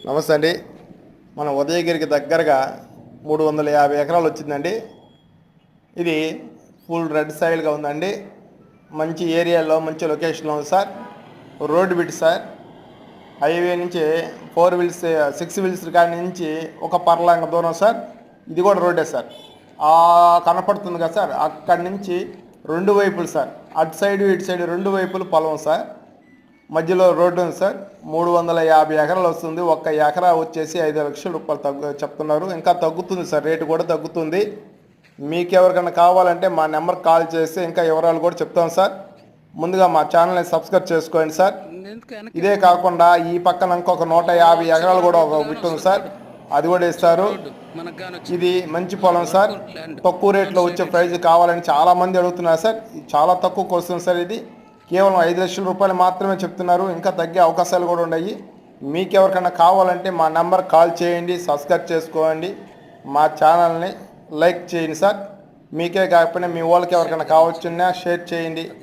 నమస్తే అండి. మన ఉదయగిరికి దగ్గరగా 350 ఎకరాలు వచ్చిందండి. ఇది ఫుల్ రెడ్ సాయిల్గా ఉందండి. మంచి ఏరియాలో మంచి లొకేషన్లో ఉంది sir. Road bit sir. Highway నుంచి 4 వీల్స్ 6 వీల్స్ కాడి నుంచి ఒక పర్లాంగ దూరం సార్. ఇది కూడా రోడ్డే సార్. కనపడుతుంది కదా సార్, అక్కడి నుంచి రెండు వైపులు సార్, అటు సైడు ఇటు సైడు రెండు వైపులు పొలం సార్. మధ్యలో రోడ్డు ఉంది సార్. 350 ఎకరాలు వస్తుంది. ఒక్క ఎకరా వచ్చేసి 5 లక్షల రూపాయలు చెప్తున్నారు. ఇంకా తగ్గుతుంది సార్, రేటు కూడా తగ్గుతుంది. మీకు ఎవరికైనా కావాలంటే మా నెంబర్ కాల్ చేసి ఇంకా వివరాలు కూడా చెప్తాం సార్. ముందుగా మా ఛానల్ని సబ్స్క్రైబ్ చేసుకోండి సార్. ఇదే కాకుండా ఈ పక్కన ఇంకొక 150 ఎకరాలు కూడా ఒక బిట్ ఉంది సార్, అది కూడా ఇస్తారు. ఇది మంచి పొలం సార్. తక్కువ రేట్లో వచ్చే ప్రైజ్ కావాలని చాలామంది అడుగుతున్నారు సార్. చాలా తక్కువకి వస్తుంది సార్. ఇది కేవలం 5 లక్షల రూపాయలు మాత్రమే చెప్తున్నారు. ఇంకా తగ్గే అవకాశాలు కూడా ఉన్నాయి. మీకు ఎవరికైనా కావాలంటే మా నెంబర్ కాల్ చేయండి, సబ్స్క్రైబ్ చేసుకోండి, మా ఛానల్ని లైక్ చేయండి సార్. మీకే కాకపోయినా మీ వాళ్ళకి ఎవరికైనా కావచ్చున్నా షేర్ చేయండి.